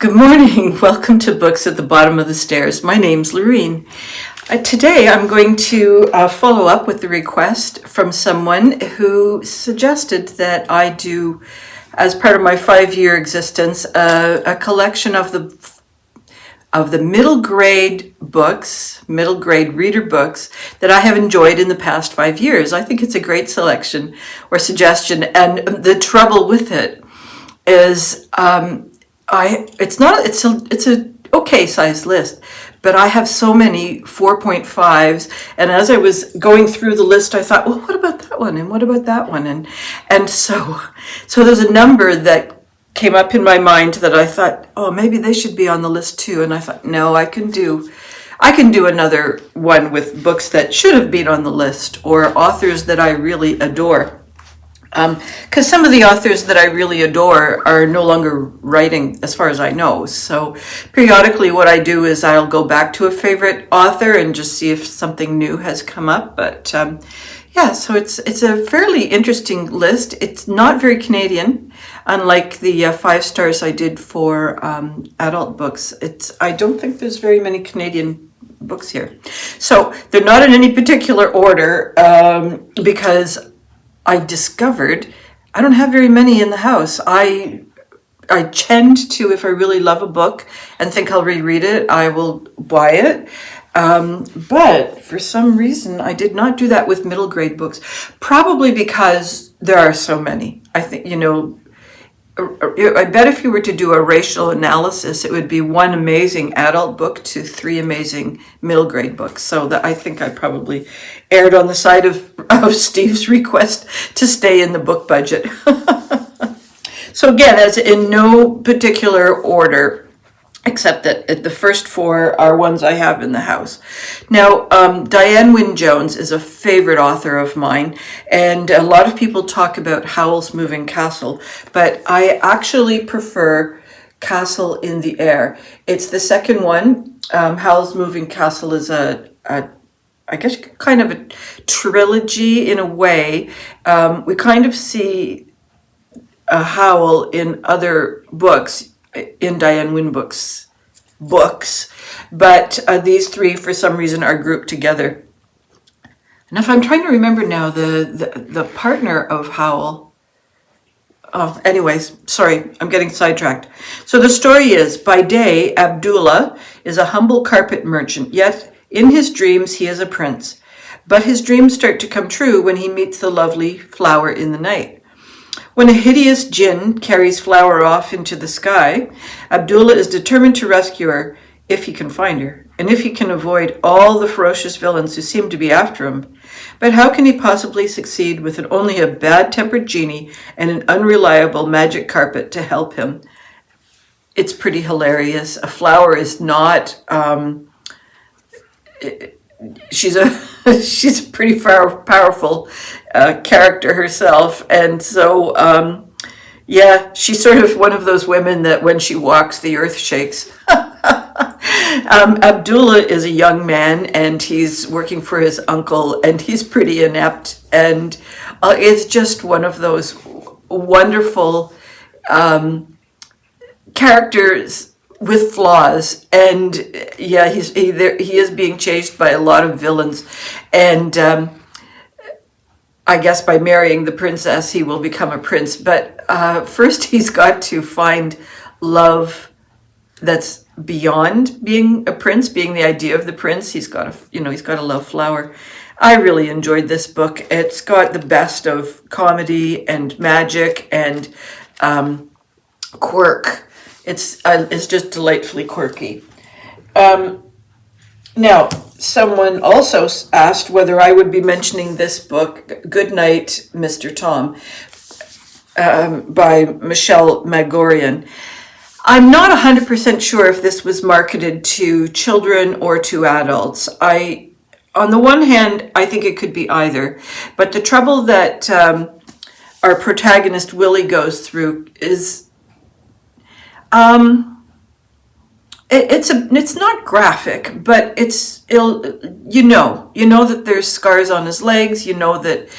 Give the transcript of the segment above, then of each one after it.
Good morning. Welcome to Books at the Bottom of the Stairs. My name's Lorene. Today I'm going to follow up with the request from someone who suggested that I do, as part of my 5-year existence, a collection of the middle grade books, middle grade reader books that I have enjoyed in the past 5 years. I think it's a great selection or suggestion, and the trouble with it is it's a okay sized list, but I have so many 4.5s, and as I was going through the list, I thought, well, what about that one, and what about that one, and so there's a number that came up in my mind that I thought, oh, maybe they should be on the list too, and I thought, no, I can do another one with books that should have been on the list or authors that I really adore. Because some of the authors that I really adore are no longer writing, as far as I know. So periodically what I do is I'll go back to a favorite author and just see if something new has come up. But yeah, so it's a fairly interesting list. It's not very Canadian, unlike the 5 stars I did for adult books. I don't think there's very many Canadian books here. So they're not in any particular order because I discovered I don't have very many in the house. I tend to, if I really love a book and think I'll reread it, I will buy it. But for some reason, I did not do that with middle grade books, probably because there are so many. I think, I bet if you were to do a racial analysis, it would be 1 amazing adult book to 3 amazing middle grade books. So that I think I probably erred on the side of Steve's request to stay in the book budget. So again, as in no particular order, except that the first 4 are ones I have in the house. Now, Dianne Wynne-Jones is a favorite author of mine, and a lot of people talk about Howl's Moving Castle, but I actually prefer Castle in the Air. It's the second one. Howl's Moving Castle is I guess kind of a trilogy in a way. We kind of see Howl in other books, in Dianne Wynne books, but these 3 for some reason are grouped together. And if I'm trying to remember now, the partner of Howl, anyways, sorry, I'm getting sidetracked. So the story is, by day, Abdullah is a humble carpet merchant, yet in his dreams he is a prince. But his dreams start to come true when he meets the lovely Flower in the night. When a hideous jinn carries Flower off into the sky, Abdullah is determined to rescue her if he can find her, and if he can avoid all the ferocious villains who seem to be after him. But how can he possibly succeed with only a bad-tempered genie and an unreliable magic carpet to help him? It's pretty hilarious. A Flower is not... she's a pretty powerful character herself, and so yeah, she's sort of one of those women that when she walks the earth shakes. Abdullah is a young man, and he's working for his uncle, and he's pretty inept, and it's just one of those wonderful characters with flaws. And yeah, he is being chased by a lot of villains, and I guess by marrying the princess he will become a prince, but first he's got to find love that's beyond being a prince, being the idea of the prince. He's got to love Flower. I really enjoyed this book. It's got the best of comedy and magic and quirk. It's just delightfully quirky. Now, someone also asked whether I would be mentioning this book, Good Night, Mr. Tom, by Michelle Magorian. I'm not 100% sure if this was marketed to children or to adults. On the one hand, I think it could be either, but the trouble that our protagonist Willie goes through is it's not graphic, but you know that there's scars on his legs. You know that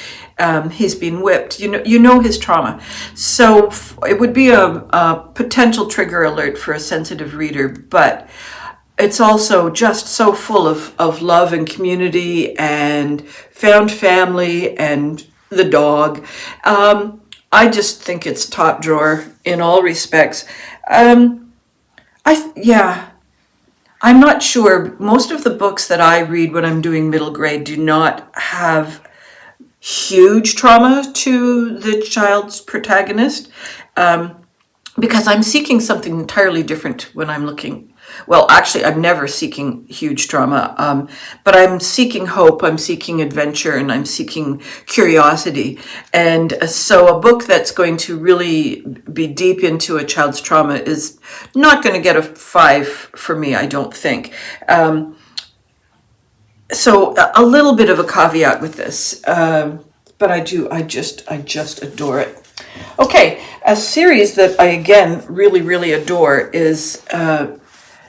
He's been whipped. You know his trauma. So it would be a potential trigger alert for a sensitive reader, but it's also just so full of love and community and found family and the dog. I just think it's top drawer in all respects. I'm not sure. Most of the books that I read when I'm doing middle grade do not have huge trauma to the child's protagonist, because I'm seeking something entirely different when I'm looking. Well, actually, I'm never seeking huge trauma, but I'm seeking hope, I'm seeking adventure, and I'm seeking curiosity. And so a book that's going to really be deep into a child's trauma is not going to get a 5 for me, I don't think. So a little bit of a caveat with this, but I just adore it. Okay, a series that I again really adore is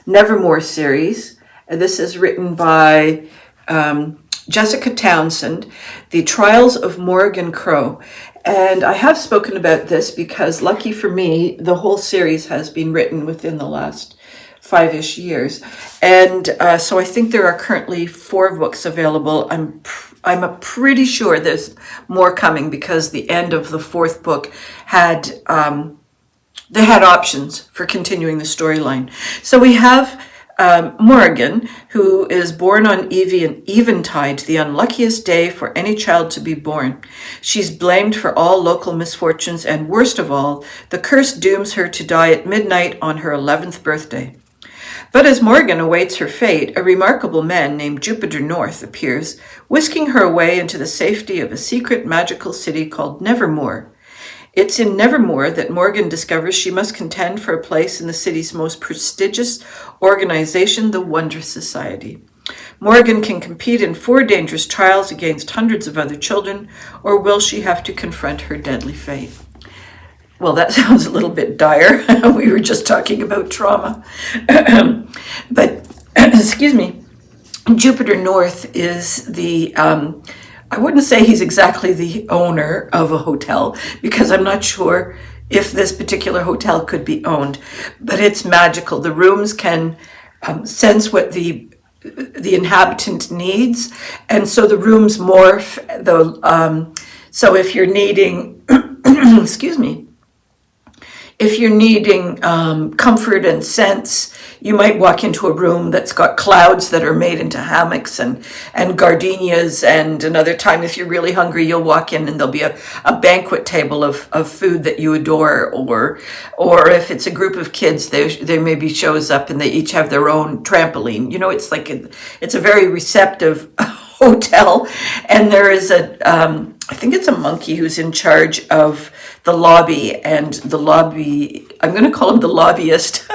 Nevermore series. This is written by Jessica Townsend, The Trials of Morgan Crow. And I have spoken about this because, lucky for me, the whole series has been written within the last 5-ish years. And so I think there are currently 4 books available. I'm pretty sure there's more coming because the end of the 4th book had they had options for continuing the storyline. So we have Morgan, who is born on Eventide, the unluckiest day for any child to be born. She's blamed for all local misfortunes, and worst of all, the curse dooms her to die at midnight on her 11th birthday. But as Morgan awaits her fate, a remarkable man named Jupiter North appears, whisking her away into the safety of a secret magical city called Nevermore. It's in Nevermore that Morgan discovers she must contend for a place in the city's most prestigious organization, the Wonder Society. Morgan can compete in 4 dangerous trials against hundreds of other children, or will she have to confront her deadly fate? Well, that sounds a little bit dire. We were just talking about trauma. But, excuse me, Jupiter North is the... I wouldn't say he's exactly the owner of a hotel, because I'm not sure if this particular hotel could be owned, but it's magical. The rooms can sense what the inhabitant needs, and so the rooms morph. So if you're needing, excuse me, if you're needing comfort and sense, you might walk into a room that's got clouds that are made into hammocks and gardenias, and another time, if you're really hungry, you'll walk in and there'll be a banquet table of food that you adore, or if it's a group of kids, there maybe shows up and they each have their own trampoline. It's like it's a very receptive hotel, and there is I think it's a monkey who's in charge of the lobby, and the lobby, I'm going to call him the lobbyist.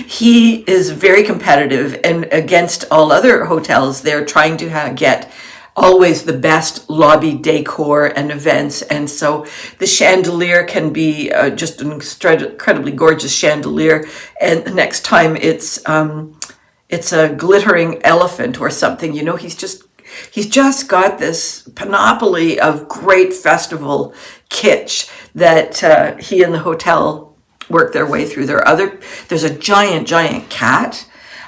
He is very competitive, and against all other hotels, they're trying to get always the best lobby decor and events. And so the chandelier can be just an incredibly gorgeous chandelier, and the next time it's a glittering elephant or something. He's just got this panoply of great festival kitsch that he and the hotel work their way through. There's a giant cat.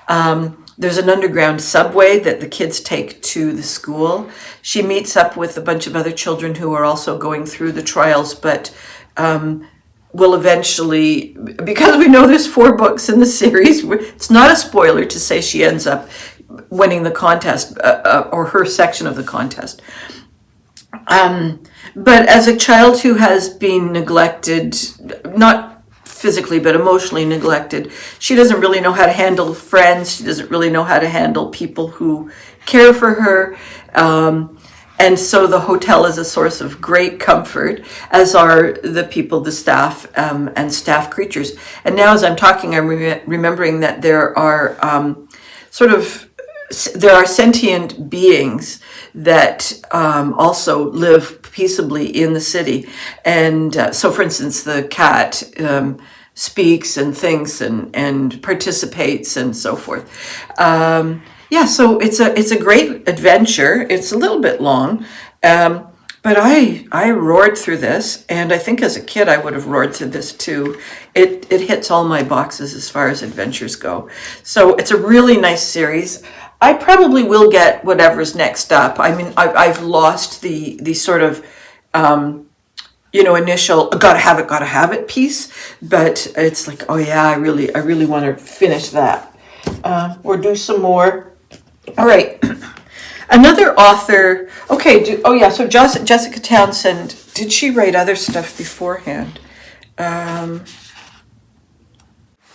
There's an underground subway that the kids take to the school. She meets up with a bunch of other children who are also going through the trials, but will eventually, because we know there's 4 books in the series, it's not a spoiler to say she ends up winning the contest, or her section of the contest. But as a child who has been neglected, not physically but emotionally neglected, she doesn't really know how to handle friends. She doesn't really know how to handle people who care for her. And so the hotel is a source of great comfort, as are the people, the staff, and staff creatures. And now as I'm talking, I'm remembering that there are sentient beings that also live peaceably in the city. And so, for instance, the cat speaks and thinks and participates and so forth. So it's a great adventure. It's a little bit long, But I roared through this, and I think as a kid I would have roared through this too. It hits all my boxes as far as adventures go. So it's a really nice series. I probably will get whatever's next up. I mean, I've lost the sort of initial gotta have it piece, but it's like, oh yeah, I really want to finish that or do some more. All right. Another author, so Jessica Townsend, did she write other stuff beforehand?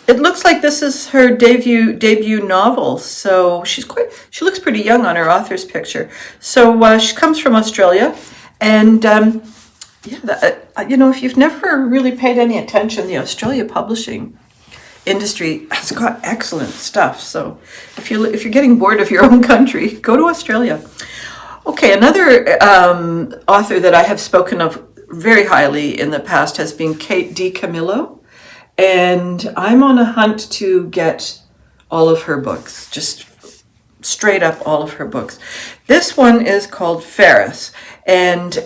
It looks like this is her debut novel, so she looks pretty young on her author's picture. So she comes from Australia, and if you've never really paid any attention, the Australia publishing industry has got excellent stuff. So if you're getting bored of your own country, go to Australia. Okay, another author that I have spoken of very highly in the past has been Kate DiCamillo, and I'm on a hunt to get all of her books, just straight up all of her books. This one is called Ferris, and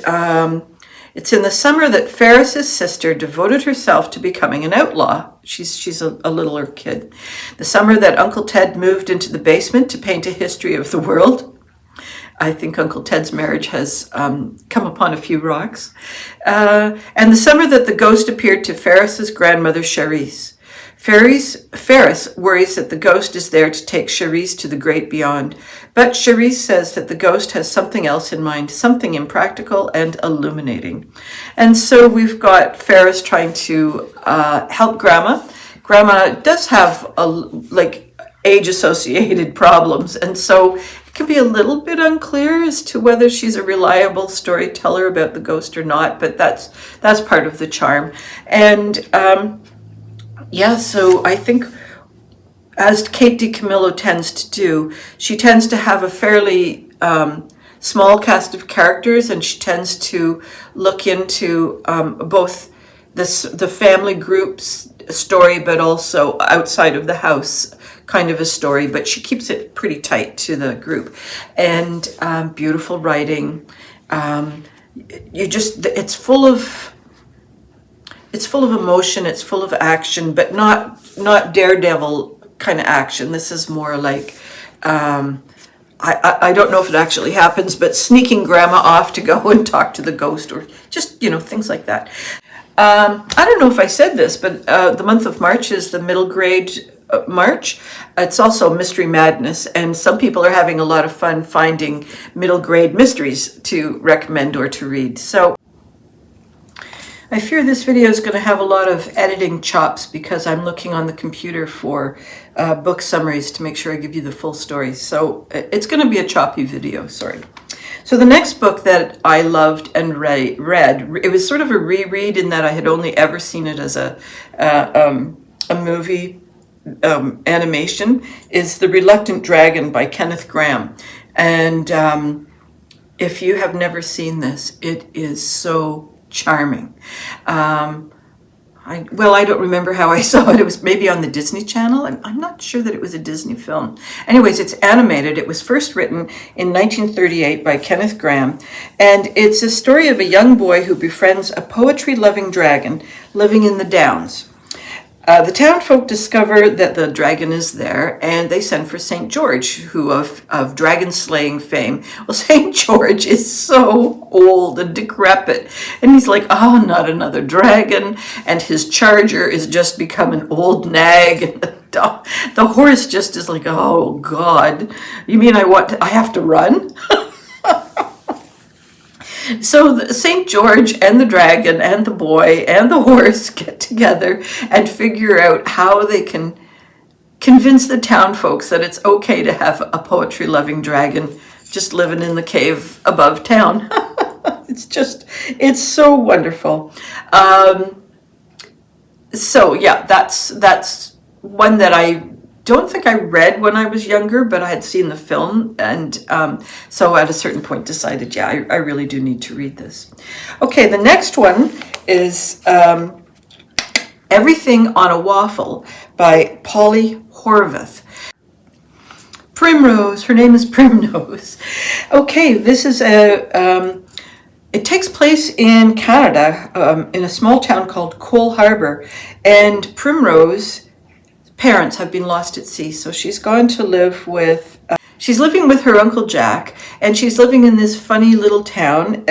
it's in the summer that Ferris's sister devoted herself to becoming an outlaw. She's a littler kid. The summer that Uncle Ted moved into the basement to paint a history of the world. I think Uncle Ted's marriage has come upon a few rocks. And the summer that the ghost appeared to Ferris's grandmother, Charisse. Ferris worries that the ghost is there to take Charisse to the great beyond. But Charisse says that the ghost has something else in mind, something impractical and illuminating. And so we've got Ferris trying to help Grandma. Grandma does have age-associated problems, and so it can be a little bit unclear as to whether she's a reliable storyteller about the ghost or not, but that's part of the charm. And so I think, as Kate DiCamillo tends to do, she tends to have a fairly small cast of characters, and she tends to look into both the family group's story, but also outside of the house kind of a story, but she keeps it pretty tight to the group. And beautiful writing. It's full of emotion, it's full of action, but not daredevil kind of action. This is more like, I don't know if it actually happens, but sneaking Grandma off to go and talk to the ghost, or just, things like that. I don't know if I said this, but the month of March is the middle grade March. It's also Mystery Madness, and some people are having a lot of fun finding middle grade mysteries to recommend or to read. So I fear this video is going to have a lot of editing chops because I'm looking on the computer for book summaries to make sure I give you the full story. So it's going to be a choppy video, sorry. So the next book that I loved and read, it was sort of a reread in that I had only ever seen it as a movie animation, is The Reluctant Dragon by Kenneth Grahame. And if you have never seen this, it is so charming. I don't remember how I saw it. It was maybe on the Disney Channel. I'm not sure that it was a Disney film. Anyways, it's animated. It was first written in 1938 by Kenneth Grahame, and it's a story of a young boy who befriends a poetry-loving dragon living in the Downs. The townfolk discover that the dragon is there, and they send for St. George, who of dragon slaying fame. Well, St. George is so old and decrepit, and he's like, oh, not another dragon, and his charger is just become an old nag, and the horse just is like, oh God, you mean I have to run? So St. George and the dragon and the boy and the horse get together and figure out how they can convince the town folks that it's okay to have a poetry-loving dragon just living in the cave above town. It's so wonderful. That's one that I don't think I read when I was younger, but I had seen the film, and so at a certain point decided, I really do need to read this. Okay, the next one is Everything on a Waffle by Polly Horvath. Primrose, her name is Primrose. Okay, this is It takes place in Canada, in a small town called Cole Harbour, and Primrose's parents have been lost at sea, so she's gone to live with she's living with her Uncle Jack, and she's living in this funny little town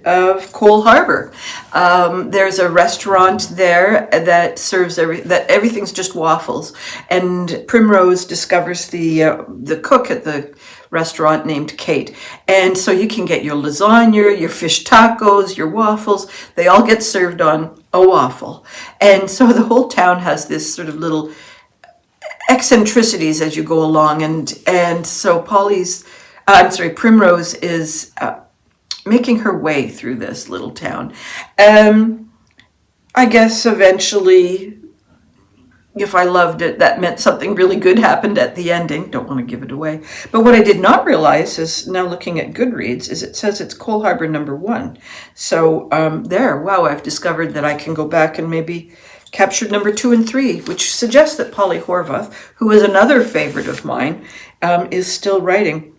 of Cole Harbour. There's a restaurant there that serves everything's just waffles, and Primrose discovers the cook at the restaurant named Kate, and so you can get your lasagna, your fish tacos, your waffles. They all get served on a waffle, and so the whole town has this sort of little eccentricities as you go along, and so Primrose is making her way through this little town. I guess eventually, if I loved it, that meant something really good happened at the ending. Don't want to give it away. But what I did not realize is, now looking at Goodreads, is it says it's Cole Harbour #1. So wow, I've discovered that I can go back and maybe captured number 2 and 3, which suggests that Polly Horvath, who is another favorite of mine, is still writing.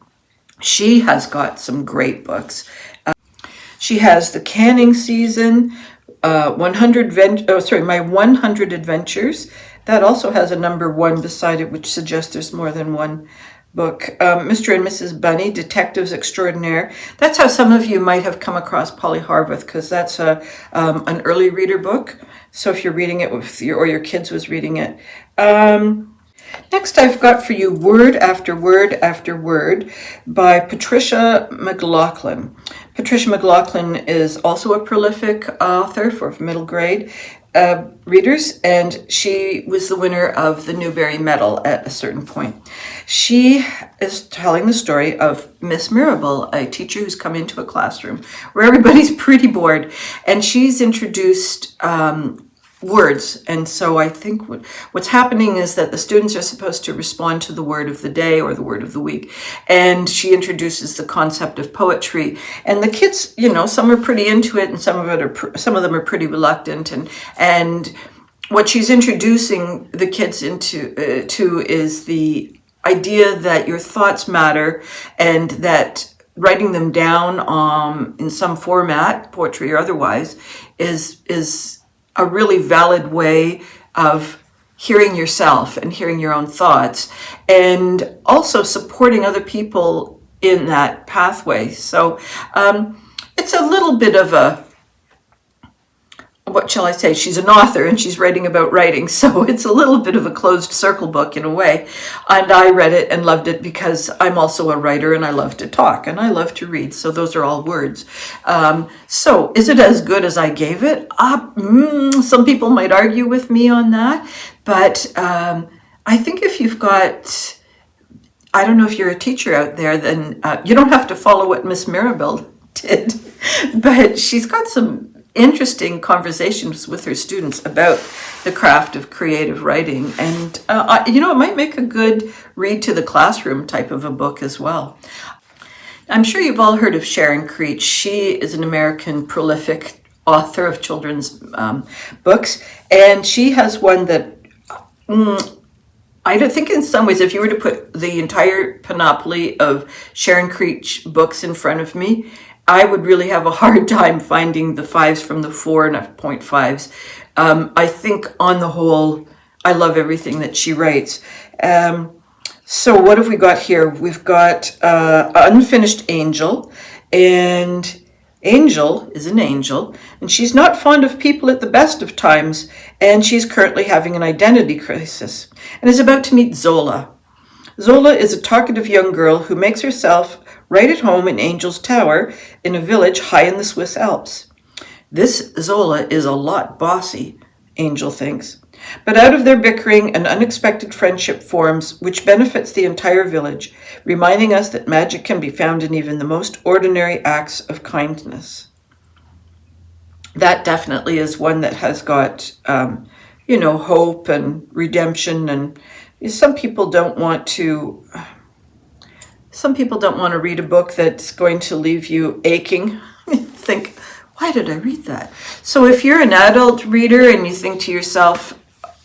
She has got some great books. She has The Canning Season, My 100 Adventures. That also has a number 1 beside it, which suggests there's more than one book. Mr. and Mrs. Bunny, Detectives Extraordinaire. That's how some of you might have come across Polly Horvath, because that's an early reader book. So if you're reading it or your kids was reading it. Next, I've got for you Word After Word After Word by Patricia MacLachlin. Patricia MacLachlin is also a prolific author for middle grade readers, and she was the winner of the Newbery Medal at a certain point. She is telling the story of Miss Mirabel, a teacher who's come into a classroom where everybody's pretty bored, and she's introduced words. And so I think what's happening is that the students are supposed to respond to the word of the day or the word of the week. And she introduces the concept of poetry. And the kids, some are pretty into it, and some of them are pretty reluctant. And what she's introducing the kids to is the idea that your thoughts matter, and that writing them down in some format, poetry or otherwise, is a really valid way of hearing yourself and hearing your own thoughts, and also supporting other people in that pathway. So it's a little bit of what shall I say? She's an author and she's writing about writing, so it's a little bit of a closed circle book in a way. And I read it and loved it because I'm also a writer and I love to talk and I love to read. So those are all words. So is it as good as I gave it? Some people might argue with me on that, but I think if you've got, I don't know if you're a teacher out there, then you don't have to follow what Miss Mirabel did, but she's got some interesting conversations with her students about the craft of creative writing, and it might make a good read to the classroom type of a book as well. I'm sure you've all heard of Sharon Creech. She is an American prolific author of children's books, and she has one that I don't think, in some ways, if you were to put the entire panoply of Sharon Creech books in front of me, I would really have a hard time finding the 5s from the 4.5s. I think on the whole, I love everything that she writes. So what have we got here? We've got Unfinished Angel, and Angel is an angel, and she's not fond of people at the best of times, and she's currently having an identity crisis, and is about to meet Zola. Zola is a talkative young girl who makes herself right at home in Angel's Tower in a village high in the Swiss Alps. This Zola is a lot bossy, Angel thinks. But out of their bickering, an unexpected friendship forms, which benefits the entire village, reminding us that magic can be found in even the most ordinary acts of kindness. That definitely is one that has got, hope and redemption, and some people don't want to read a book that's going to leave you aching. Think, why did I read that? So if you're an adult reader and you think to yourself,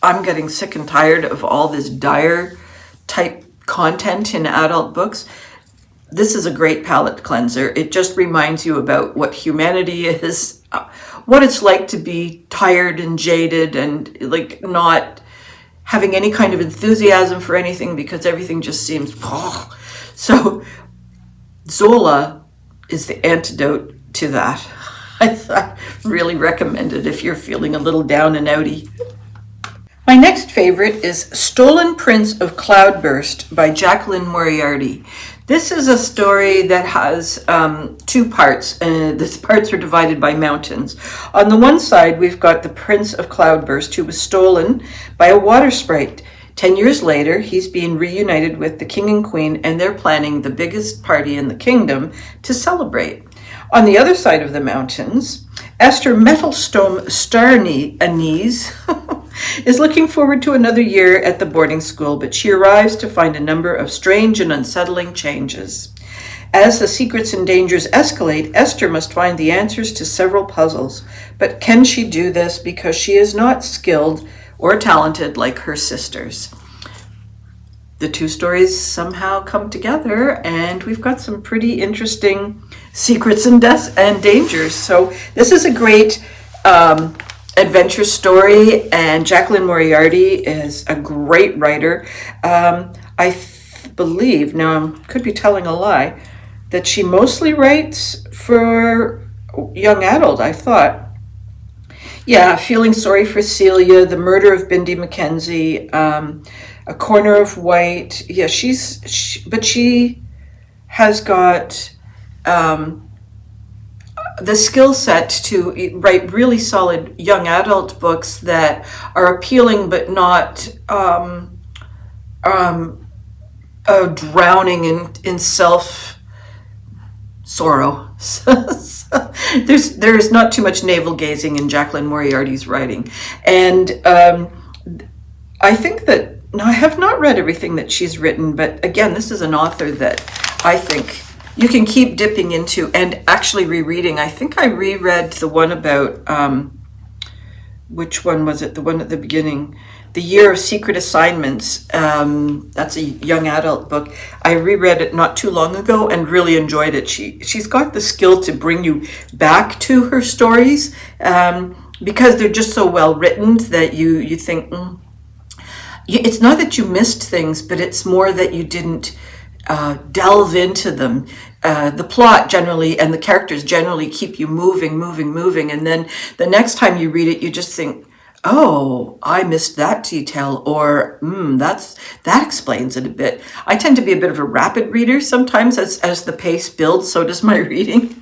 I'm getting sick and tired of all this dire type content in adult books, this is a great palate cleanser. It just reminds you about what humanity is, what it's like to be tired and jaded and like not having any kind of enthusiasm for anything because everything just seems, oh. So Zola is the antidote to that. I really recommend it if you're feeling a little down and outy. My next favorite is Stolen Prince of Cloudburst by Jaqueline Moriarty. This is a story that has two parts, and the parts are divided by mountains. On the one side, we've got the Prince of Cloudburst, who was stolen by a water sprite. 10 years later, he's being reunited with the king and queen, and they're planning the biggest party in the kingdom to celebrate. On the other side of the mountains, Esther Metalstone Starnese is looking forward to another year at the boarding school, but she arrives to find a number of strange and unsettling changes. As the secrets and dangers escalate, Esther must find the answers to several puzzles. But can she do this because she is not skilled or talented like her sisters? The two stories somehow come together, and we've got some pretty interesting secrets and dangers. So this is a great adventure story, and Jaqueline Moriarty is a great writer. I believe, now I could be telling a lie, that she mostly writes for young adult, I thought. Yeah, Feeling Sorry for Celia, The Murder of Bindi Mackenzie, A Corner of White. Yeah, but she has got the skill set to write really solid young adult books that are appealing but not drowning in self sorrow. There's not too much navel gazing in Jaqueline Moriarty's writing, and I think that, now I have not read everything that she's written, but again, this is an author that I think you can keep dipping into and actually rereading. I think I reread the one about, which one was it? The one at the beginning, The Year of Secret Assignments. That's a young adult book. I reread it not too long ago and really enjoyed it. She's got the skill to bring you back to her stories because they're just so well written that you think, it's not that you missed things, but it's more that you didn't delve into them. The plot generally and the characters generally keep you moving, and then the next time you read it, you just think, oh, I missed that detail, or that explains it a bit. I tend to be a bit of a rapid reader sometimes. As the pace builds, so does my reading.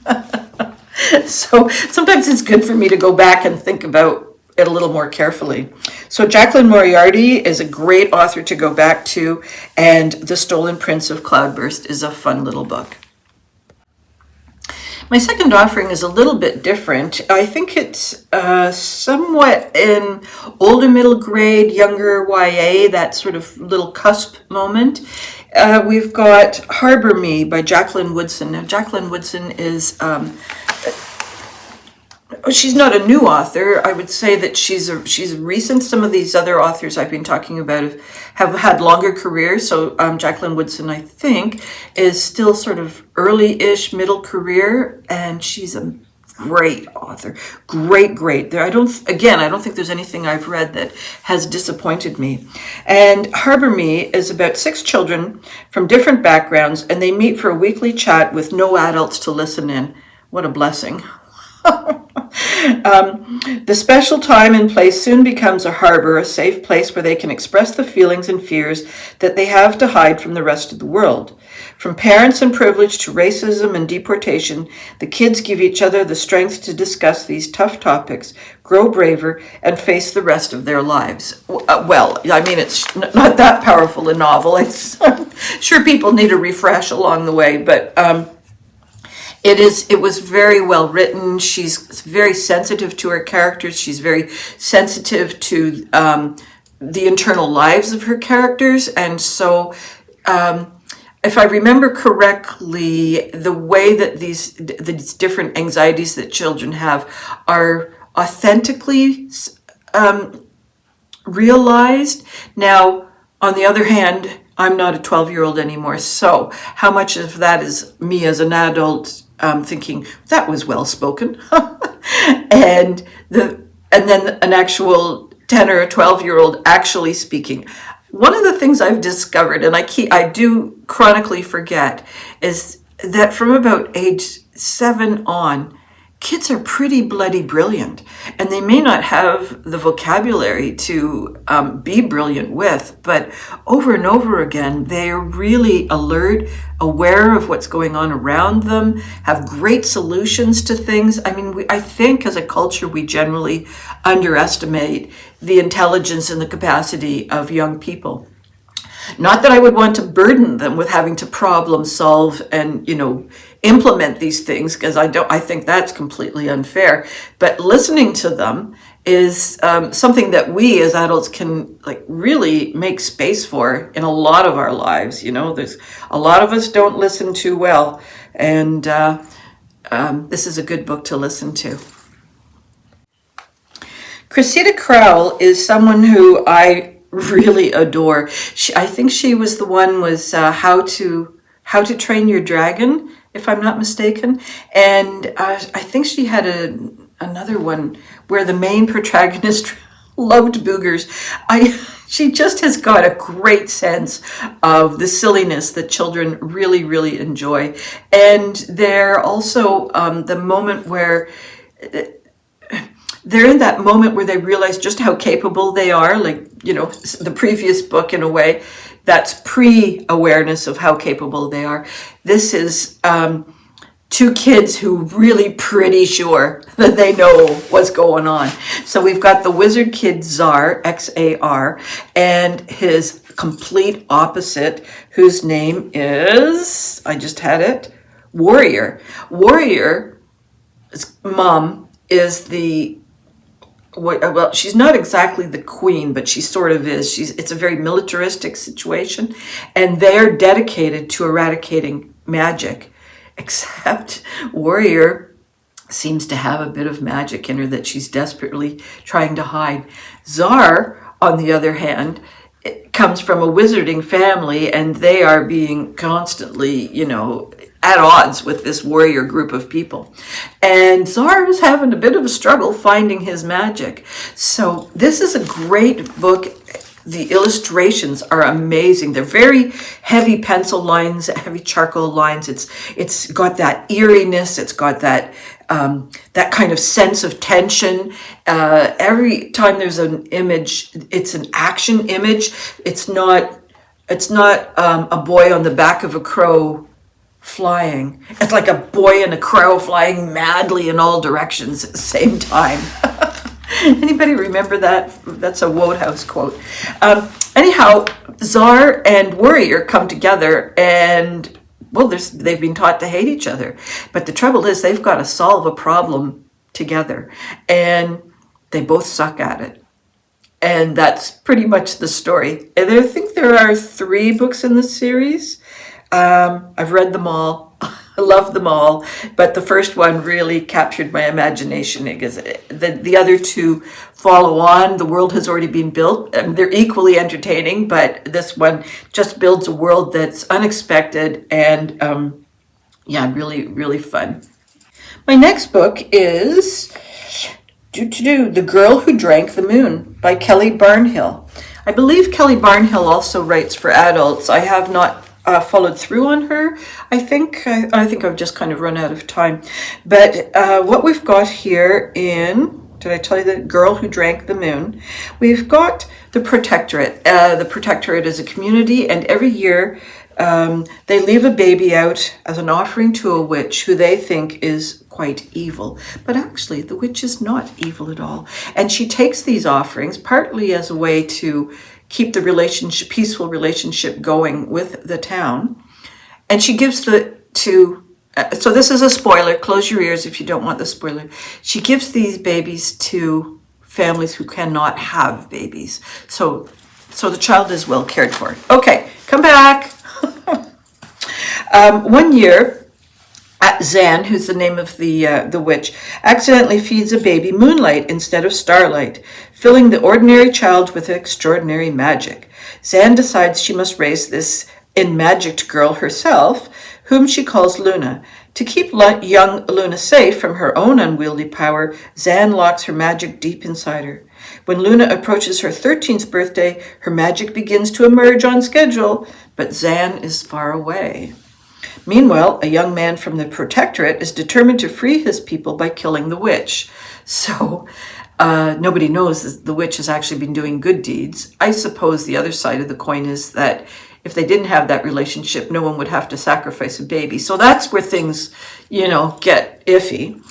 So sometimes it's good for me to go back and think about it a little more carefully. So Jaqueline Moriarty is a great author to go back to, and The Stolen Prince of Cloudburst is a fun little book. My second offering is a little bit different. I think it's somewhat in older middle grade, younger YA, that sort of little cusp moment. We've got Harbor Me by Jacqueline Woodson. Now, Jacqueline Woodson is she's not a new author. I would say that she's recent. Some of these other authors I've been talking about have had longer careers. So Jacqueline Woodson, I think, is still sort of early-ish middle career, and she's a great author. Great. I don't think there's anything I've read that has disappointed me. And Harbor Me is about 6 children from different backgrounds, and they meet for a weekly chat with no adults to listen in. What a blessing. The special time and place soon becomes a harbor, a safe place where they can express the feelings and fears that they have to hide from the rest of the world. From parents and privilege to racism and deportation, the kids give each other the strength to discuss these tough topics, grow braver, and face the rest of their lives. Well, I mean, it's not that powerful a novel. I'm sure people need a refresh along the way, but it was very well written. She's very sensitive to her characters. She's very sensitive to the internal lives of her characters. And so if I remember correctly, the way that these different anxieties that children have are authentically realized. Now, on the other hand, I'm not a 12-year-old anymore. So how much of that is me as an adult thinking that was well spoken, and then an actual 10 or 12-year-old actually speaking. One of the things I've discovered, and I do chronically forget, is that from about age 7 on, kids are pretty bloody brilliant, and they may not have the vocabulary to be brilliant with, but over and over again, they're really alert, aware of what's going on around them, have great solutions to things. I mean, I think as a culture, we generally underestimate the intelligence and the capacity of young people. Not that I would want to burden them with having to problem solve and, implement these things, because I think that's completely unfair. But listening to them is something that we as adults can really make space for in a lot of our lives. There's a lot of us don't listen too well, and this is a good book to listen to. Cressida Cowell is someone who I really adore. I think she was the one was How to Train Your Dragon, if I'm not mistaken. And I think she had another one where the main protagonist loved boogers. She just has got a great sense of the silliness that children really, really enjoy. And they're also the moment where they're in that moment where they realize just how capable they are. The previous book, in a way, that's pre-awareness of how capable they are. This is two kids who really pretty sure that they know what's going on. So we've got the wizard kid Xar, Xar, and his complete opposite, whose name is, I just had it, Warrior. Warrior's mom is well, she's not exactly the queen, but she sort of is. It's a very militaristic situation, and they're dedicated to eradicating magic, except Warrior seems to have a bit of magic in her that she's desperately trying to hide. Xar, on the other hand, comes from a wizarding family, and they are being constantly, at odds with this warrior group of people. And Xar is having a bit of a struggle finding his magic. So this is a great book. The illustrations are amazing. They're very heavy pencil lines, heavy charcoal lines. It's got that eeriness. It's got that kind of sense of tension. Every time there's an image, it's an action image. It's not a boy on the back of a crow flying. It's like a boy and a crow flying madly in all directions at the same time. Anybody remember that? That's a Wodehouse quote. Anyhow, Xar and Warrior come together, and they've been taught to hate each other. But the trouble is, they've got to solve a problem together, and they both suck at it. And that's pretty much the story. And I think there are 3 books in the series. I've read them all. I love them all, but the first one really captured my imagination because the other 2 follow on. The world has already been built. They're equally entertaining, but this one just builds a world that's unexpected and really, really fun. My next book is The Girl Who Drank the Moon by Kelly Barnhill. I believe Kelly Barnhill also writes for adults. I have not followed through on her. I think I've just kind of run out of time. But what we've got here did I tell you The Girl Who Drank the Moon? We've got the Protectorate. The Protectorate is a community, and every year they leave a baby out as an offering to a witch who they think is quite evil. But actually, the witch is not evil at all. And she takes these offerings partly as a way to keep the peaceful relationship going with the town. And she gives so this is a spoiler, close your ears if you don't want the spoiler. She gives these babies to families who cannot have babies. So the child is well cared for. Okay, come back. One year, Zan, who's the name of the witch, accidentally feeds a baby moonlight instead of starlight, filling the ordinary child with extraordinary magic. Zan decides she must raise this enmagicked girl herself, whom she calls Luna. To keep young Luna safe from her own unwieldy power, Zan locks her magic deep inside her. When Luna approaches her 13th birthday, her magic begins to emerge on schedule, but Zan is far away. Meanwhile, a young man from the Protectorate is determined to free his people by killing the witch. So, nobody knows that the witch has actually been doing good deeds. I suppose the other side of the coin is that if they didn't have that relationship, no one would have to sacrifice a baby. So that's where things, get iffy.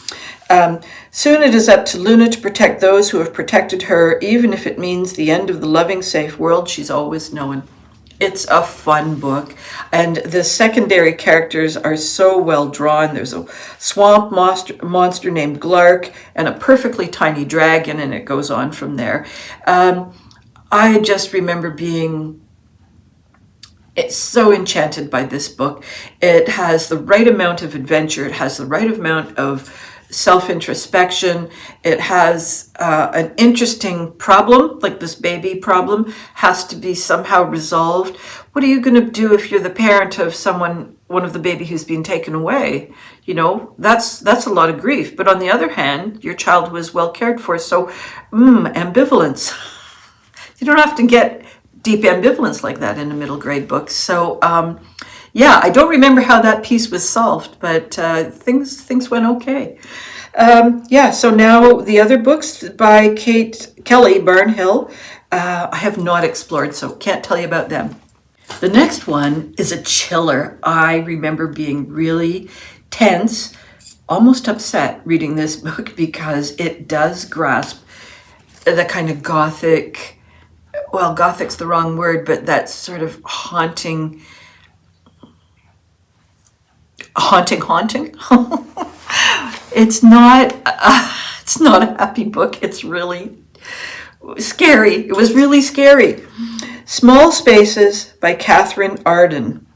Soon it is up to Luna to protect those who have protected her, even if it means the end of the loving, safe world she's always known. It's a fun book, and the secondary characters are so well drawn. There's a swamp monster named Glark and a perfectly tiny dragon, and it goes on from there. I just remember being so enchanted by this book. It has the right amount of adventure. It has the right amount of self-introspection. It has an interesting problem, like this baby problem has to be somehow resolved. What are you going to do if you're the parent of one of the baby who's been taken away? That's a lot of grief. But on the other hand, your child was well cared for. So ambivalence. You don't have to get deep ambivalence like that in a middle grade book. So I don't remember how that piece was solved, but things went okay. So now the other books by Kelly Barnhill, I have not explored, so can't tell you about them. The next one is a chiller. I remember being really tense, almost upset reading this book because it does grasp the kind of gothic's the wrong word, but that sort of haunting. It's not a happy book. It's really scary. It was really scary. Small Spaces by Katherine Arden.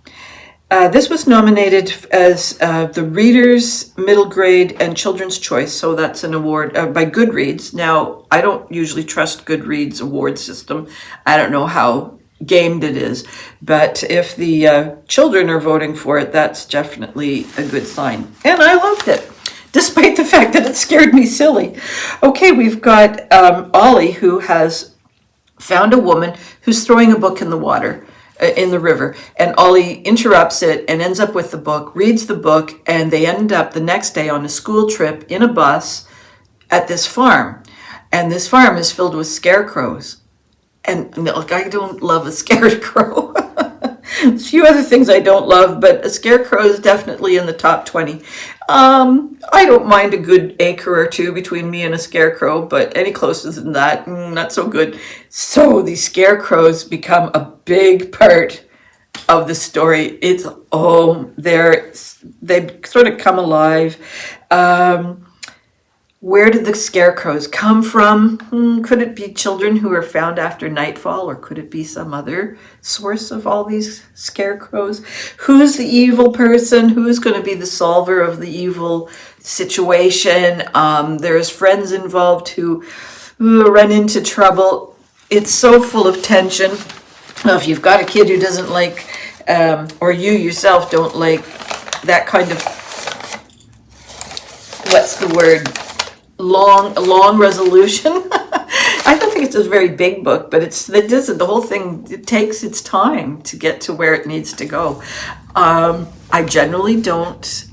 This was nominated as the Reader's Middle Grade and Children's Choice, so that's an award by Goodreads. Now, I don't usually trust Goodreads award system. I don't know how gamed it is, but if the children are voting for it, that's definitely a good sign. And I loved it, despite the fact that it scared me silly. Okay, we've got Ollie, who has found a woman who's throwing a book in the water, in the river, and Ollie interrupts it and ends up with the book, reads the book, and they end up the next day on a school trip in a bus at this farm. And this farm is filled with scarecrows. And look, I don't love a scarecrow. A few other things I don't love, but a scarecrow is definitely in the top 20. I don't mind a good acre or two between me and a scarecrow, but any closer than that, not so good. So these scarecrows become a big part of the story. They sort of come alive. Where did the scarecrows come from? Could it be children who are found after nightfall, or could it be some other source of all these scarecrows? Who's the evil person? Who's going to be the solver of the evil situation? There's friends involved who run into trouble. It's so full of tension. If you've got a kid who doesn't like, or you yourself don't like that kind of, what's the word? Long resolution. I don't think it's a very big book, but the whole thing, it takes its time to get to where it needs to go. I generally don't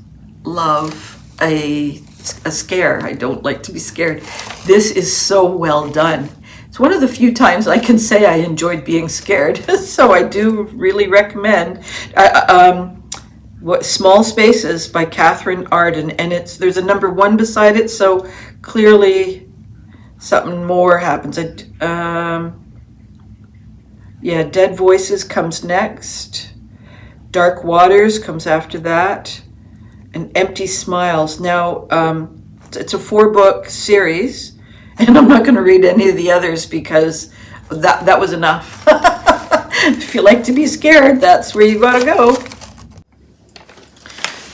love a scare. I don't like to be scared. This is so well done. It's one of the few times I can say I enjoyed being scared. So I do really recommend Small Spaces by Katherine Arden, and there's a number 1 beside it, so clearly something more happens. Dead Voices comes next. Dark Waters comes after that, and Empty Smiles. Now, it's a 4-book series, and I'm not going to read any of the others because that was enough. If you like to be scared, that's where you got to go.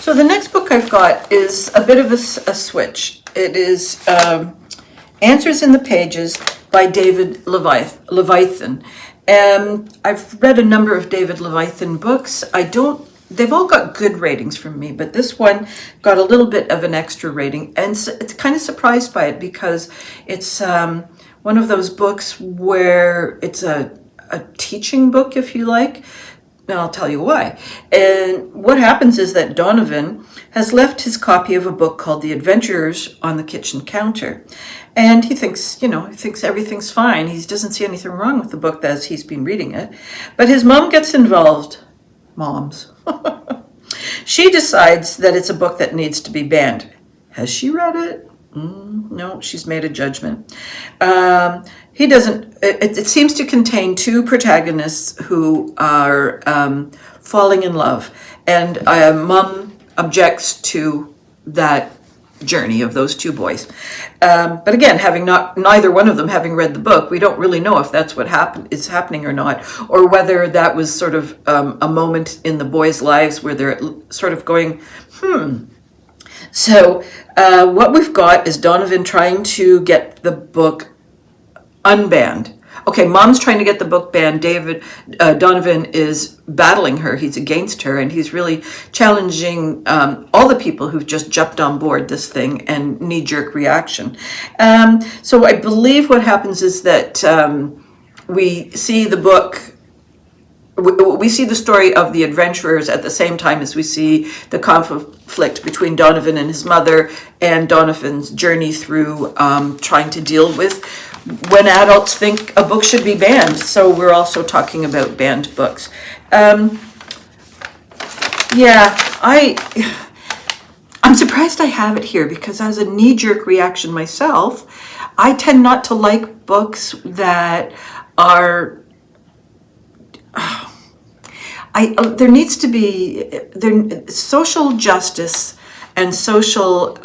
So the next book I've got is a bit of a switch. It is Answers in the Pages by David Levithian. I've read a number of David Levithian books. They've all got good ratings from me, but this one got a little bit of an extra rating, and it's kind of surprised by it because it's one of those books where it's a teaching book, if you like. And I'll tell you why. And what happens is that Donovan has left his copy of a book called The Adventurers on the kitchen counter. And he thinks everything's fine. He doesn't see anything wrong with the book as he's been reading it. But his mom gets involved. Moms. She decides that it's a book that needs to be banned. Has she read it? No, she's made a judgment. He doesn't. It seems to contain two protagonists who are falling in love, and Mom objects to that journey of those two boys. But again, neither one of them having read the book, we don't really know if that's what is happening or not, or whether that was sort of a moment in the boys' lives where they're sort of going, So what we've got is Donovan trying to get the book unbanned. Okay, Mom's trying to get the book banned. Donovan is battling her. He's against her, and he's really challenging all the people who've just jumped on board this thing and knee-jerk reaction. So I believe what happens is that we see the book. We see the story of the adventurers at the same time as we see the conflict between Donovan and his mother, and Donovan's journey through trying to deal with when adults think a book should be banned. So we're also talking about banned books. I'm surprised I have it here because as a knee-jerk reaction myself, I tend not to like books that are there needs to be social justice and social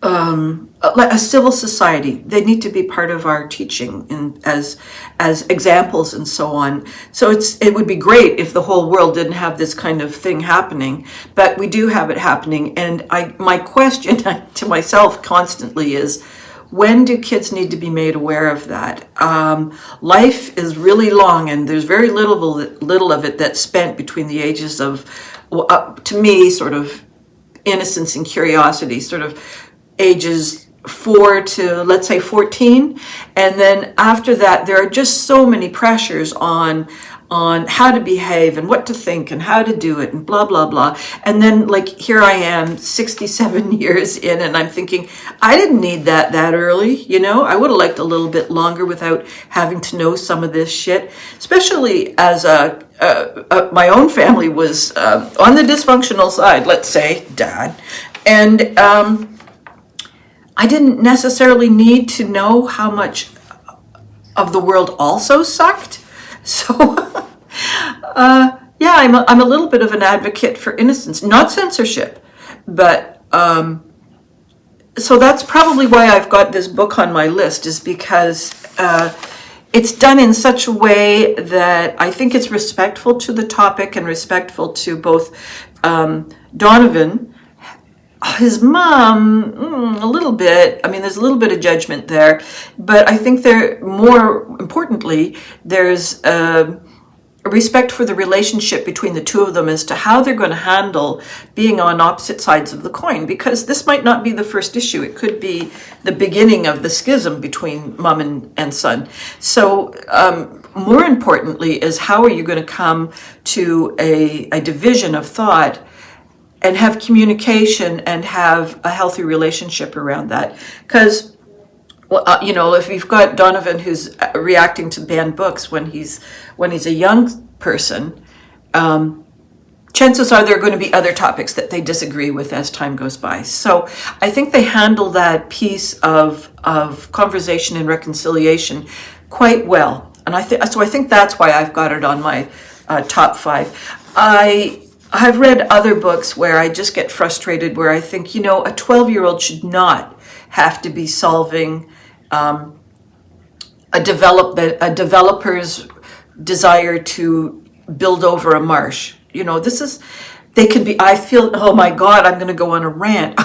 a civil society. They need to be part of our teaching as examples and so on. So it would be great if the whole world didn't have this kind of thing happening, but we do have it happening. And my question to myself constantly is, when do kids need to be made aware of that? Life is really long, and there's very little of it that's spent between the ages of, to me, sort of innocence and curiosity, sort of ages 4 to, let's say, 14. And then after that, there are just so many pressures on how to behave and what to think and how to do it and blah, blah, blah. And then, like, here I am 67 years in, and I'm thinking, I didn't need that early, you know? I would have liked a little bit longer without having to know some of this shit, especially as my own family was on the dysfunctional side, let's say, Dad. And I didn't necessarily need to know how much of the world also sucked. So, I'm a little bit of an advocate for innocence, not censorship, but so that's probably why I've got this book on my list, is because it's done in such a way that I think it's respectful to the topic and respectful to both Donovan, his mom, a little bit. I mean, there's a little bit of judgment there, but I think more importantly, there's a respect for the relationship between the two of them as to how they're going to handle being on opposite sides of the coin, because this might not be the first issue. It could be the beginning of the schism between mom and son. So more importantly is, how are you going to come to a division of thought and have communication and have a healthy relationship around that? Because, if you've got Donovan who's reacting to banned books when he's a young person, chances are there are going to be other topics that they disagree with as time goes by. So I think they handle that piece of conversation and reconciliation quite well. And I think that's why I've got it on my top 5. I've read other books where I just get frustrated, where I think, a 12-year-old should not have to be solving a developer's desire to build over a marsh. This is they can be, I feel, oh my God, I'm going to go on a rant.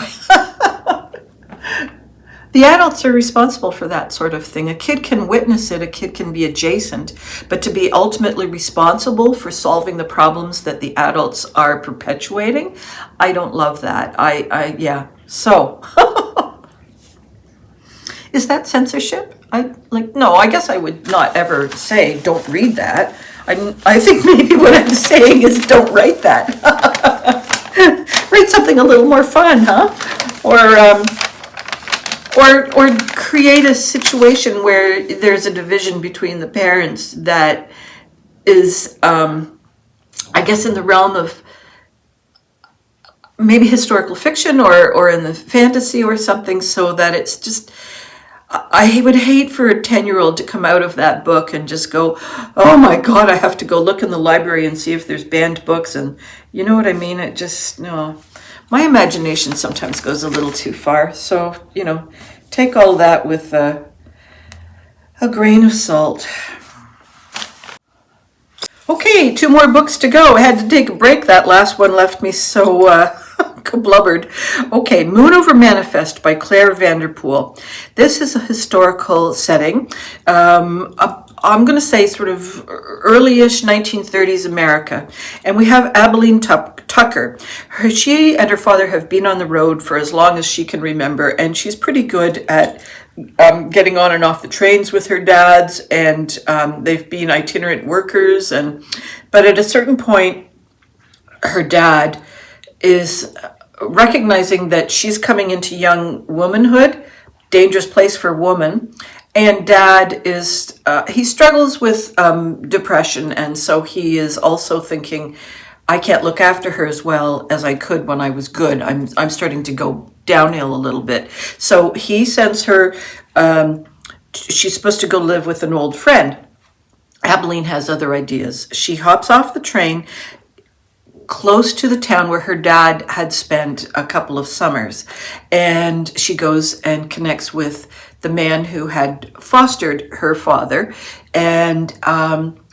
The adults are responsible for that sort of thing. A kid can witness it, a kid can be adjacent, but to be ultimately responsible for solving the problems that the adults are perpetuating, I don't love that. Yeah. So, is that censorship? No, I guess I would not ever say, don't read that. I think maybe what I'm saying is don't write that. Write something a little more fun, huh? Or create a situation where there's a division between the parents that is, I guess, in the realm of maybe historical fiction or in the fantasy or something, so that it's just, I would hate for a 10-year-old to come out of that book and just go, oh my God, I have to go look in the library and see if there's banned books. And you know what I mean? It just, no. My imagination sometimes goes a little too far. So, take all that with a grain of salt. Okay, 2 more books to go. I had to take a break. That last one left me so blubbered. Okay, Moon Over Manifest by Clare Vanderpool. This is a historical setting. I'm going to say sort of early-ish 1930s America. And we have Abilene Tucker. She and her father have been on the road for as long as she can remember, and she's pretty good at getting on and off the trains with her dads, and they've been itinerant workers. But at a certain point, her dad is recognizing that she's coming into young womanhood, dangerous place for a woman. And Dad is, he struggles with depression, and so he is also thinking, I can't look after her as well as I could when I was good. I'm starting to go downhill a little bit. So he sends her, she's supposed to go live with an old friend. Abilene has other ideas. She hops off the train close to the town where her dad had spent a couple of summers. And she goes and connects with the man who had fostered her father. And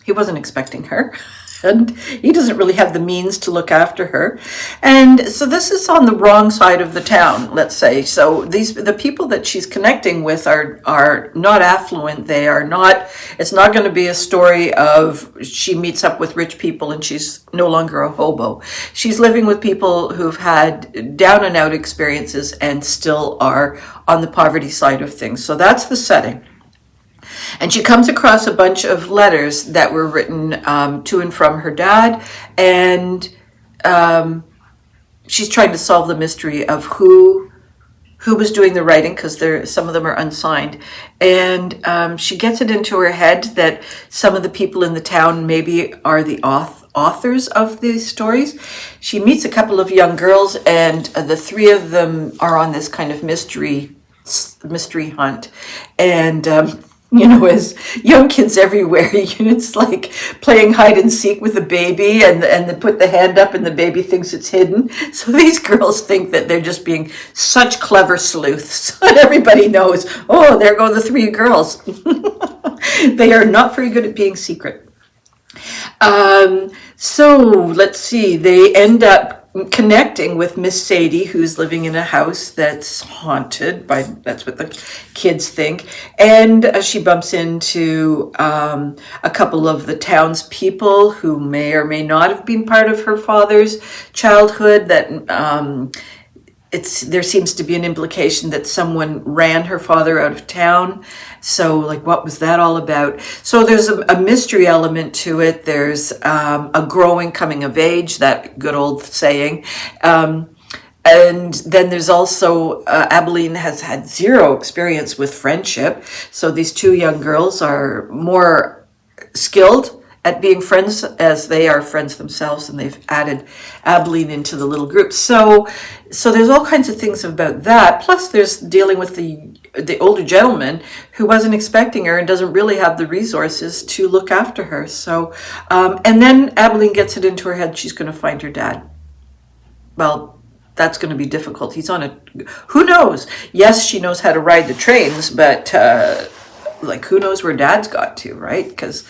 he wasn't expecting her. And he doesn't really have the means to look after her. And so this is on the wrong side of the town, let's say. So the people that she's connecting with are not affluent. They are not, it's not going to be a story of she meets up with rich people and she's no longer a hobo. She's living with people who've had down and out experiences and still are on the poverty side of things. So that's the setting. And she comes across a bunch of letters that were written to and from her dad, and she's trying to solve the mystery of who was doing the writing, because some of them are unsigned. And she gets it into her head that some of the people in the town maybe are the authors of these stories. She meets a couple of young girls, and the 3 of them are on this kind of mystery hunt. And as young kids everywhere, it's like playing hide and seek with a baby, and they put the hand up and the baby thinks it's hidden. So these girls think that they're just being such clever sleuths. Everybody knows, oh, there go the 3 girls. They are not very good at being secret. So let's see, they end up connecting with Miss Sadie, who's living in a house that's haunted that's what the kids think. And she bumps into a couple of the townspeople who may or may not have been part of her father's childhood. That there seems to be an implication that someone ran her father out of town. So, what was that all about? So there's a mystery element to it. There's a growing coming of age, that good old saying. And then there's also, Abilene has had 0 experience with friendship. So these 2 young girls are more skilled at being friends as they are friends themselves, and they've added Abilene into the little group. So there's all kinds of things about that. Plus there's dealing with the older gentleman who wasn't expecting her and doesn't really have the resources to look after her. So, and then Abilene gets it into her head she's going to find her dad. Well, that's going to be difficult. He's on who knows? Yes, she knows how to ride the trains, but who knows where Dad's got to, right? Because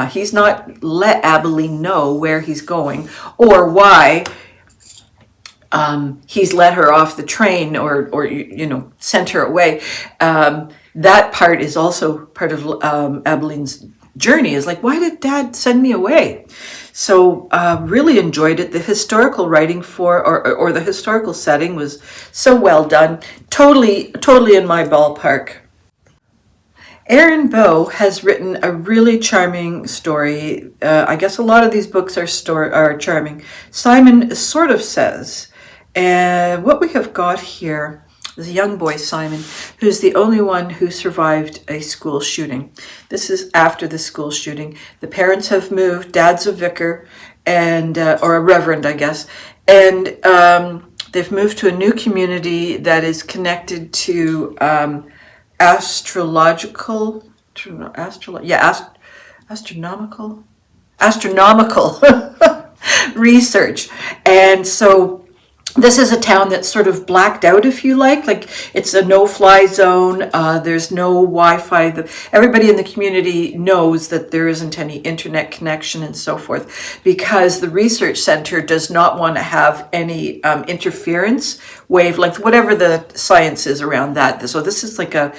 he's not let Abilene know where he's going or why he's let her off the train or sent her away. That part is also part of Abeline's journey, is like, why did Dad send me away? So really enjoyed it. The historical writing or the historical setting was so well done. Totally in my ballpark. Erin Bow has written a really charming story. I guess a lot of these books are charming. Simon sort of says, and what we have got here is a young boy, Simon, who's the only one who survived a school shooting. This is after the school shooting. The parents have moved. Dad's a vicar and or a reverend, I guess, and they've moved to a new community that is connected to astronomical research. And so this is a town that's sort of blacked out, if you like it's a no-fly zone. There's no Wi-Fi. Everybody in the community knows that there isn't any internet connection and so forth, because the research center does not want to have any interference wavelength, whatever the science is around that. So this is like a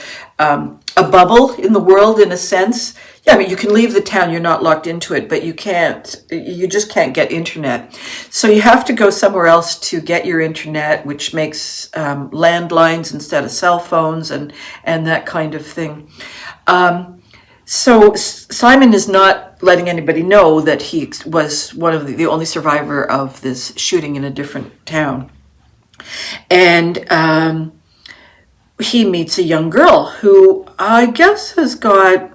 bubble in the world, in a sense. Yeah, I mean, you can leave the town, you're not locked into it, but you just can't get internet. So you have to go somewhere else to get your internet, which makes landlines instead of cell phones and that kind of thing. So Simon is not letting anybody know that he was one of the only survivor of this shooting in a different town. And he meets a young girl who I guess has got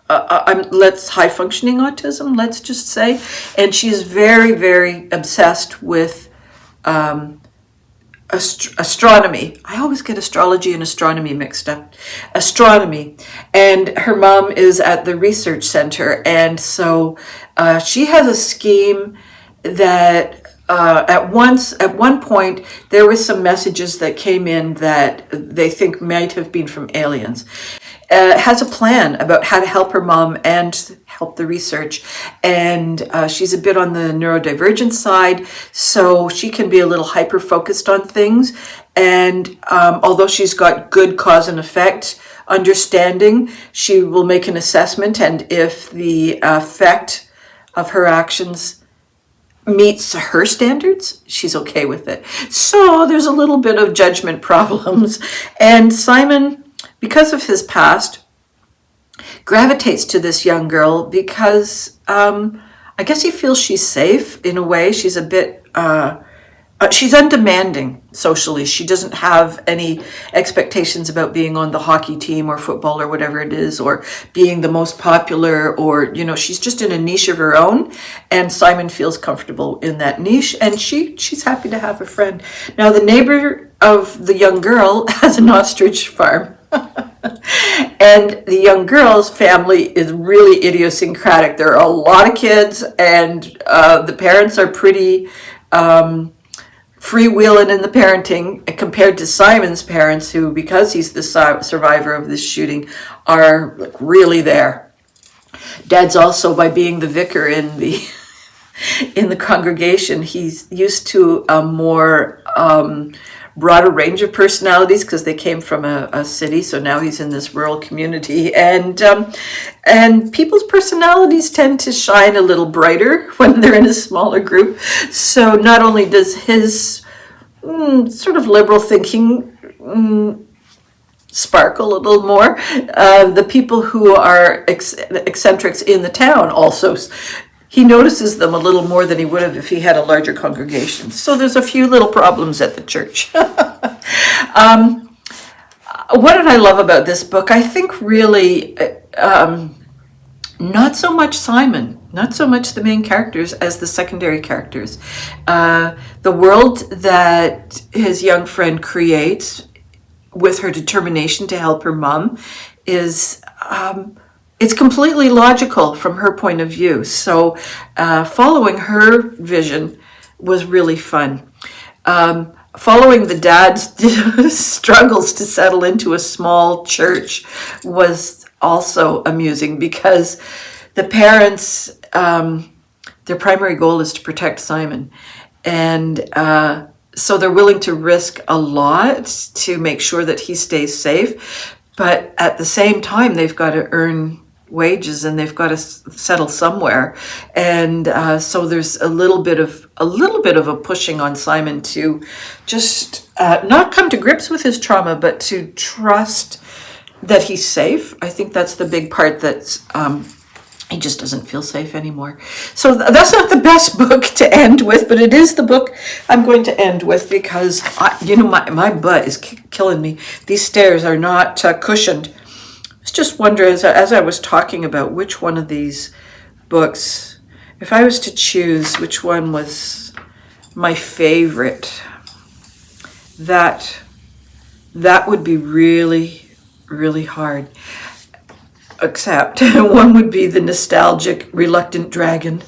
high functioning autism, let's just say, and she's very, very obsessed with astronomy. I always get astrology and astronomy mixed up. Astronomy, and her mom is at the research center, and so she has a scheme that at one point there were some messages that came in that they think might have been from aliens. Has a plan about how to help her mom and help the research. And she's a bit on the neurodivergent side, so she can be a little hyper-focused on things. And although she's got good cause and effect understanding, she will make an assessment, and if the effect of her actions meets her standards, she's okay with it. So there's a little bit of judgment problems. And Simon, because of his past, gravitates to this young girl because I guess he feels she's safe in a way. She's a bit, she's undemanding socially. She doesn't have any expectations about being on the hockey team or football or whatever it is, or being the most popular, or, she's just in a niche of her own. And Simon feels comfortable in that niche, and she's happy to have a friend. Now, the neighbor of the young girl has an ostrich farm. And the young girl's family is really idiosyncratic. There are a lot of kids, and the parents are pretty freewheeling in the parenting compared to Simon's parents, who, because he's the survivor of this shooting, are really there. Dad's also, by being the vicar in the congregation, he's used to a more broader range of personalities because they came from a city, so now he's in this rural community, and people's personalities tend to shine a little brighter when they're in a smaller group. So not only does his sort of liberal thinking sparkle a little more, the people who are eccentrics in the town also, he notices them a little more than he would have if he had a larger congregation. So there's a few little problems at the church. What did I love about this book? I think really not so much Simon, not so much the main characters as the secondary characters. The world that his young friend creates with her determination to help her mom is... it's completely logical from her point of view. So following her vision was really fun. Following the dad's struggles to settle into a small church was also amusing, because the parents, their primary goal is to protect Simon. And so they're willing to risk a lot to make sure that he stays safe. But at the same time, they've got to earn wages and they've got to settle somewhere. And so there's a little bit of a pushing on Simon to just not come to grips with his trauma, but to trust that he's safe. I think that's the big part, that's he just doesn't feel safe anymore. So that's not the best book to end with, but it is the book I'm going to end with, because my butt is killing me. These stairs are not cushioned. I was just wondering, as I was talking about which one of these books, if I was to choose which one was my favorite, that would be really, really hard. Except one would be the nostalgic Reluctant Dragon.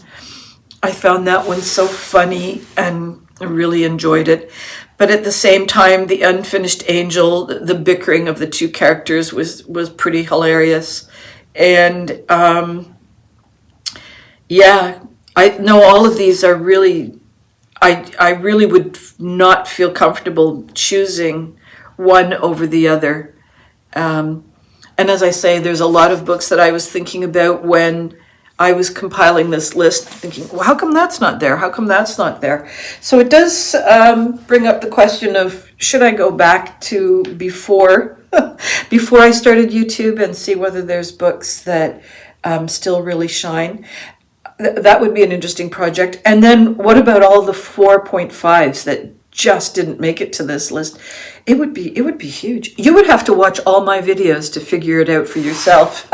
I found that one so funny and I really enjoyed it. But at the same time, The Unfinished Angel, the bickering of the two characters was pretty hilarious. And yeah, I know all of these are really, I really would not feel comfortable choosing one over the other. And as I say, there's a lot of books that I was thinking about when I was compiling this list, thinking, well, how come that's not there? How come that's not there? So it does bring up the question of, should I go back to before I started YouTube and see whether there's books that still really shine? That would be an interesting project. And then what about all the 4.5s that just didn't make it to this list? It would be huge. You would have to watch all my videos to figure it out for yourself.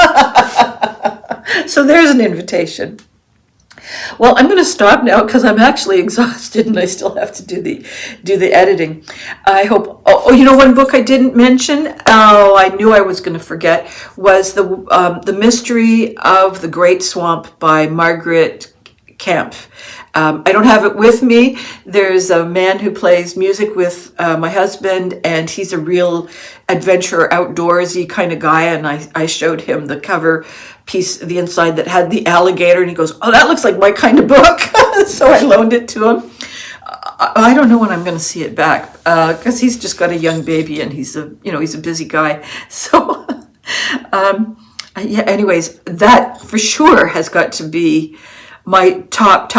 So there's an invitation. Well, I'm going to stop now because I'm actually exhausted and I still have to do the editing. I hope. Oh, one book I didn't mention. Oh, I knew I was going to forget, was the Mystery of the Great Swamp by Margaret Kempf. I don't have it with me. There's a man who plays music with my husband, and he's a real adventurer, outdoorsy kind of guy. And I showed him the cover piece, the inside that had the alligator, and he goes, "Oh, that looks like my kind of book." So I loaned it to him. I don't know when I'm going to see it back, because he's just got a young baby and he's a busy guy. So yeah. Anyways, that for sure has got to be my top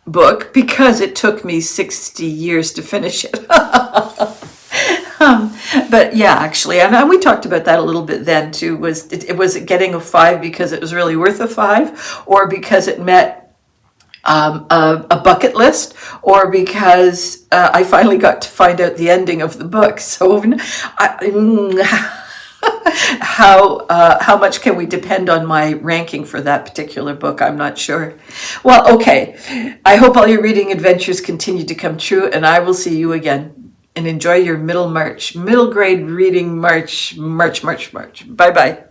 book, because it took me 60 years to finish it. But yeah, actually, and we talked about that a little bit then too, was it getting a 5 because it was really worth a 5, or because it met a bucket list, or because I finally got to find out the ending of the book. So how much can we depend on my ranking for that particular book? I'm not sure. Well, okay. I hope all your reading adventures continue to come true, and I will see you again. And enjoy your middle grade reading march. Bye-bye.